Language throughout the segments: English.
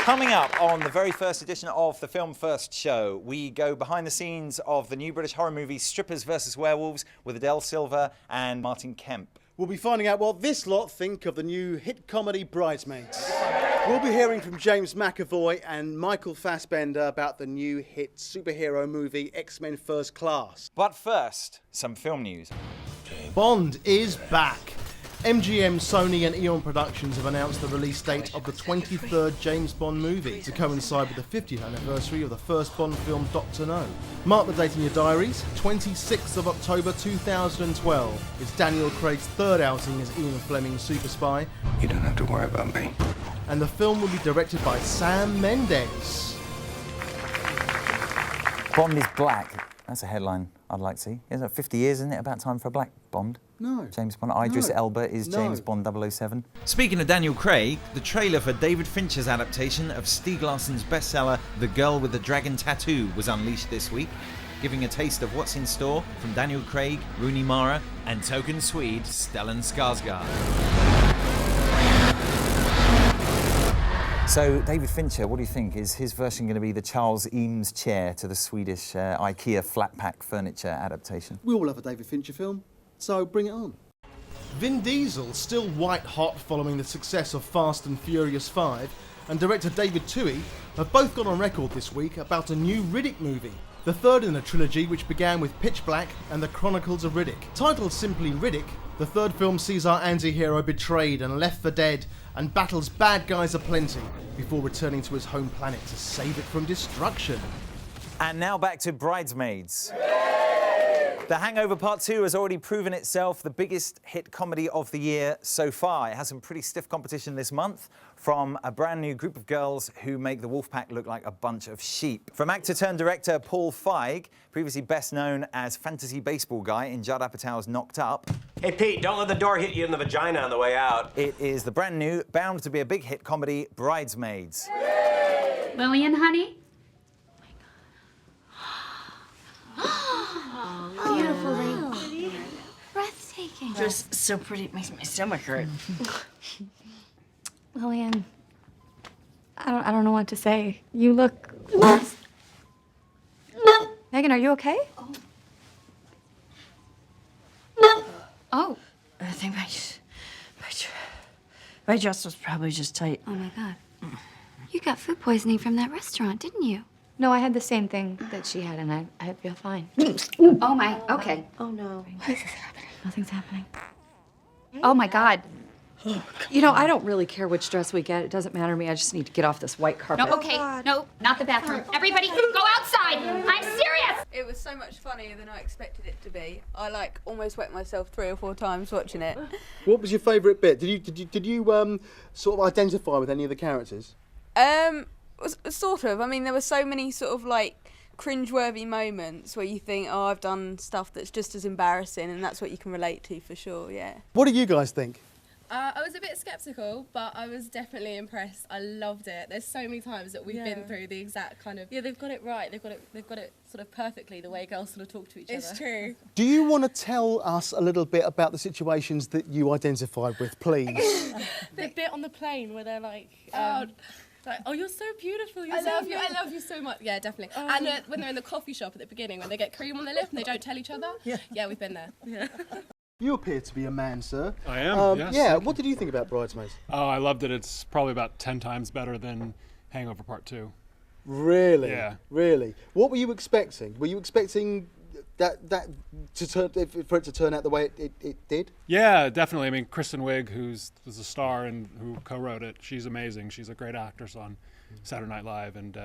Coming up on the very first edition of the Film First show, we go behind the scenes of the new British horror movie Strippers vs Werewolves with Adele Silva and Martin Kemp. We'll be finding out what this lot think of the new hit comedy Bridesmaids. We'll be hearing from James McAvoy and Michael Fassbender about the new hit superhero movie X-Men First Class. But first, some film news. Bond is back. MGM, Sony and Eon Productions have announced the release date of the 23rd James Bond movie to coincide with the 50th anniversary of the first Bond film, Dr. No. Mark the date in your diaries, 26th of October 2012. It's Daniel Craig's third outing as Ian Fleming's super spy. You don't have to worry about me. And the film will be directed by Sam Mendes. Bond is black. That's a headline I'd like to see. Isn't it 50 years, isn't it? About time for a black Bond? No. James Bond. Idris No. Elba is No. James Bond 007. Speaking of Daniel Craig, the trailer for David Fincher's adaptation of Stieg Larsson's bestseller The Girl with the Dragon Tattoo was unleashed this week, giving a taste of what's in store from Daniel Craig, Rooney Mara and token Swede Stellan Skarsgård. So, David Fincher, what do you think? Is his version going to be the Charles Eames chair to the Swedish IKEA flat pack furniture adaptation? We all love a David Fincher film, so bring it on. Vin Diesel, still white hot following the success of Fast and Furious 5, and director David Twohy have both gone on record this week about a new Riddick movie, the third in a trilogy which began with Pitch Black and The Chronicles of Riddick. Titled simply Riddick, the third film sees our anti-hero betrayed and left for dead and battles bad guys aplenty before returning to his home planet to save it from destruction. And now back to Bridesmaids. The Hangover Part 2 has already proven itself the biggest hit comedy of the year so far. It has some pretty stiff competition this month from a brand new group of girls who make the Wolfpack look like a bunch of sheep. From actor-turned-director Paul Feig, previously best known as fantasy baseball guy in Judd Apatow's Knocked Up. Hey, Pete, don't let the door hit you in the vagina on the way out. It is the brand new, bound to be a big hit comedy, Bridesmaids. Lillian, honey? Beautiful, breathtaking. Just so pretty, it makes my stomach hurt. Lillian, I don't know what to say. You look. Megan, are you okay? Oh. I think my dress was probably just tight. Oh my God. You got food poisoning from that restaurant, didn't you? No, I had the same thing that she had, and I feel fine. Oh my. Okay. Oh no. What is happening? Nothing's happening. Oh my God. You know, I don't really care which dress we get. It doesn't matter to me. I just need to get off this white carpet. No, okay. No, not the bathroom. Everybody, go outside. I'm serious. It was so much funnier than I expected it to be. I almost wet myself 3 or 4 times watching it. What was your favourite bit? Did you sort of identify with any of the characters? Sort of. I mean, there were so many sort of cringeworthy moments where you think, oh, I've done stuff that's just as embarrassing, and that's what you can relate to for sure. Yeah. What do you guys think? I was a bit sceptical, but I was definitely impressed. I loved it. There's so many times that we've been through the exact kind of they've got it right. They've got it sort of perfectly the way girls sort of talk to each other. It's true. Do you want to tell us a little bit about the situations that you identified with, please? The bit on the plane where they're like, oh, you're so beautiful. I love you so much. Yeah, definitely. And when they're in the coffee shop at the beginning, when they get cream on their lip and they don't tell each other. Yeah, we've been there. Yeah. You appear to be a man, sir. I am, yes. Yeah, what did you think about Bridesmaids? Oh, I loved it. It's probably about 10 times better than Hangover Part 2. Really? Yeah. Really? What were you expecting? Were you expecting for it to turn out the way it did? Yeah, definitely. I mean, Kristen Wiig, who's a star and who co-wrote it, she's amazing. She's a great actress on Saturday Night Live, and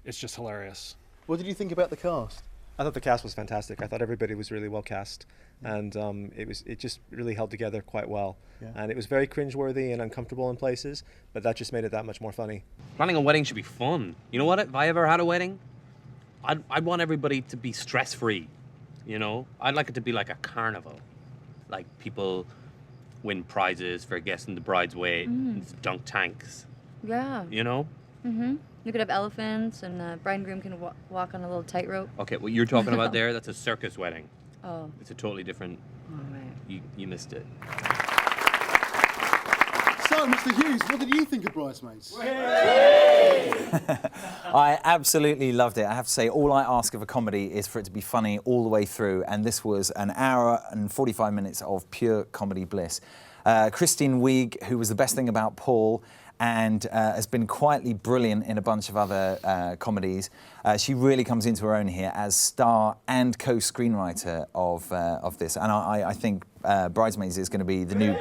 it's just hilarious. What did you think about the cast? I thought the cast was fantastic. I thought everybody was really well cast, and it just really held together quite well. Yeah. And it was very cringeworthy and uncomfortable in places, but that just made it that much more funny. Planning a wedding should be fun. You know what? If I ever had a wedding, I'd want everybody to be stress-free. You know, I'd like it to be like a carnival, like people win prizes for guessing the bride's weight, and dunk tanks. Yeah. You know. You could have elephants, and the bride and groom can walk on a little tightrope. Okay, what you're talking about there, that's a circus wedding. Oh. It's a totally different. All right. You missed it. So, So, Mr. Hughes, what did you think of Bridesmaids? I absolutely loved it. I have to say, all I ask of a comedy is for it to be funny all the way through, and this was an hour and 45 minutes of pure comedy bliss. Kristen Wiig, who was the best thing about Paul, and has been quietly brilliant in a bunch of other comedies. She really comes into her own here as star and co-screenwriter of this, and I think Bridesmaids is going to be the new...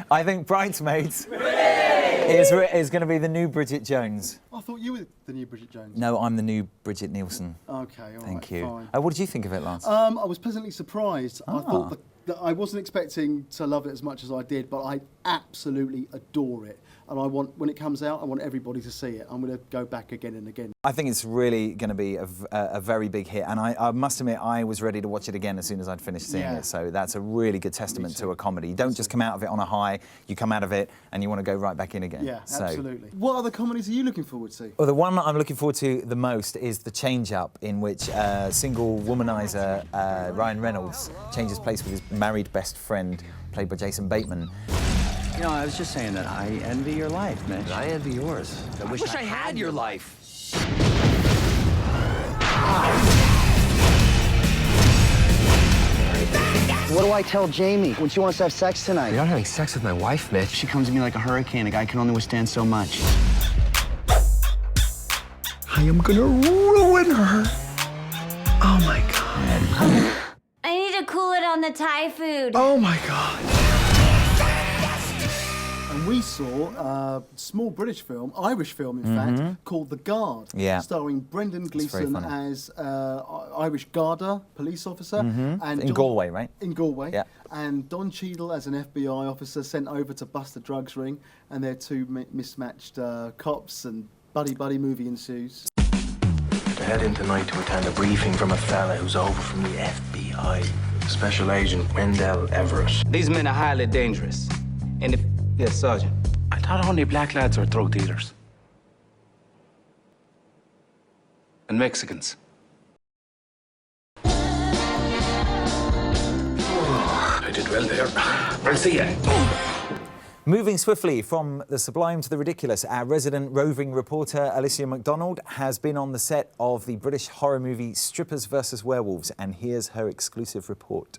I think Bridesmaids is going to be the new Bridget Jones. I thought you were the new Bridget Jones. No, I'm the new Bridget Nielsen. Okay, all right, Thank you. fine. What did you think of it, Lance? I was pleasantly surprised. I thought that I wasn't expecting to love it as much as I did, but I absolutely adore it. And when it comes out, I want everybody to see it. I'm going to go back again and again. I think it's really going to be a very big hit, and I must admit I was ready to watch it again as soon as I'd finished seeing it. So that's a really good testament to a comedy. You don't just come out of it on a high; you come out of it and you want to go right back in again. Yeah, absolutely. What other comedies are you looking forward to? Well, the one I'm looking forward to the most is The Change Up, in which single womanizer Ryan Reynolds changes place with his married best friend, played by Jason Bateman. You know, I was just saying that I envy your life, Mitch. I envy yours. I wish I had your life. What do I tell Jamie when she wants to have sex tonight? You're not having sex with my wife, Mitch. She comes at me like a hurricane. A guy can only withstand so much. I am gonna ruin her. Oh my God. I need to cool it on the Thai food. Oh my God. And we saw a small Irish film, in fact, called The Guard, starring Brendan Gleeson as Irish Garda police officer. And in Galway, right? In Galway. Yeah. And Don Cheadle as an FBI officer sent over to bust a drugs ring, and their two mismatched cops, and buddy movie ensues. To head in tonight to attend a briefing from a fella who's over from the FBI, Special Agent Wendell Everett. These men are highly dangerous. And if... Yes, Sergeant. I thought only black lads are drug dealers. And Mexicans. I did well there. I'll see ya. Moving swiftly from the sublime to the ridiculous, our resident roving reporter Alicia MacDonald has been on the set of the British horror movie Strippers vs. Werewolves, and here's her exclusive report.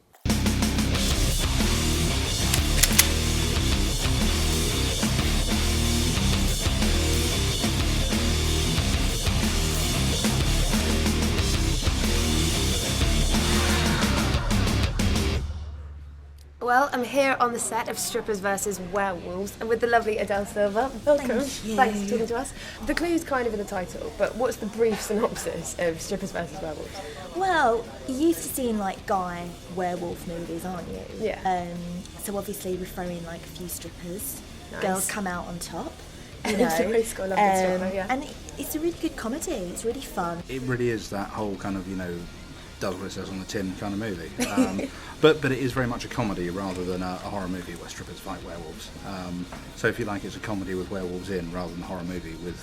Well, I'm here on the set of Strippers vs. Werewolves, and with the lovely Adele Silva. Welcome. Thanks for talking to us. The clue's kind of in the title, but what's the brief synopsis of Strippers vs. Werewolves? Well, you're used to seeing like guy werewolf movies, aren't you? Yeah. So obviously we throw in like a few strippers. Nice. Girls come out on top. You It's a know, very school lovely stripper, yeah. And it's a really good comedy. It's really fun. It really is that whole kind of, you know, does what it says on the tin kind of movie. But it is very much a comedy rather than a horror movie where strippers fight werewolves. So if you like, it's a comedy with werewolves in rather than a horror movie with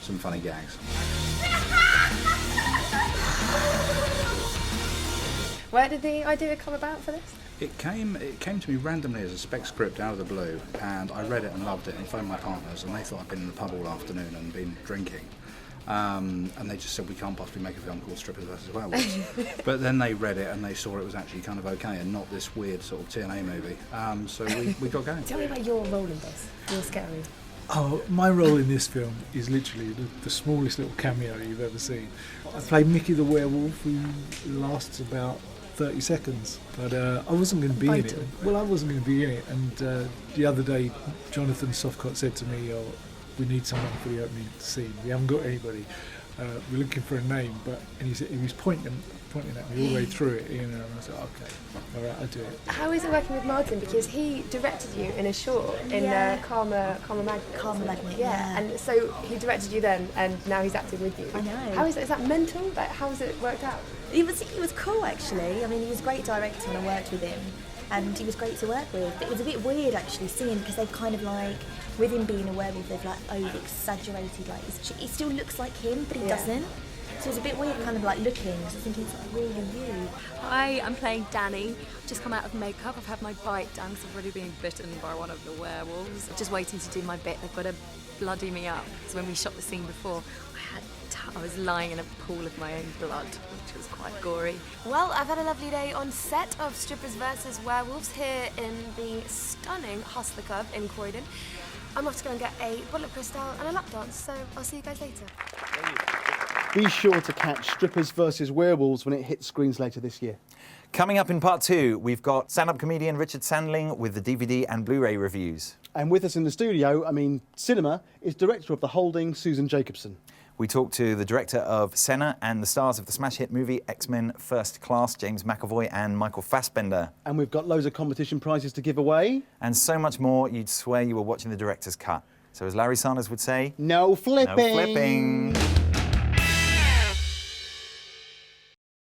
some funny gags. Where did the idea come about for this? It came to me randomly as a spec script out of the blue, and I read it and loved it and phoned my partners, and they thought I'd been in the pub all afternoon and been drinking. And they just said, we can't possibly make a film called Strippers vs. Werewolves. But then they read it and they saw it was actually kind of okay and not this weird sort of TNA movie. So we got going. Tell me about your role in this. You're scary. Oh, my role in this film is literally the smallest little cameo you've ever seen. I play Mickey the werewolf, who lasts about 30 seconds, but I wasn't going to be in it. Well, I wasn't going to be in it, and the other day Jonathan Softcott said to me, "Oh, we need someone for the opening scene. We haven't got anybody. We're looking for a name," and he was pointing at me all the way through it, you know, and I was like, okay, all right, I'll do it. How is it working with Martin? Because he directed you in a short in Karma Magnet. Yeah, and so he directed you then, and now he's acting with you. I know. How is that mental? Like, how has it worked out? It was cool actually. I mean, he was a great director and I worked with him, and he was great to work with. It was a bit weird actually seeing, because they've kind of like, with him being a werewolf, they've like over exaggerated, like it still looks like him, but he doesn't. So it was a bit weird kind of like looking, because I was thinking it's like really you. Hi, I'm playing Danny. Just come out of makeup. I've had my bite done because I've already been bitten by one of the werewolves. Just waiting to do my bit. They've got to bloody me up. So when we shot the scene before, I was lying in a pool of my own blood, which was quite gory. Well, I've had a lovely day on set of Strippers vs. Werewolves here in the stunning Hustler Club in Croydon. I'm off to go and get a bottle of Cristal and a lap dance, so I'll see you guys later. Be sure to catch Strippers vs. Werewolves when it hits screens later this year. Coming up in part 2, we've got stand-up comedian Richard Sandling with the DVD and Blu-ray reviews. And with us in the studio, cinema, is director of The Holding, Susan Jacobson. We talk to the director of Senna and the stars of the smash hit movie X-Men First Class, James McAvoy and Michael Fassbender. And we've got loads of competition prizes to give away. And so much more, you'd swear you were watching the director's cut. So as Larry Sanders would say, no flipping! No flipping!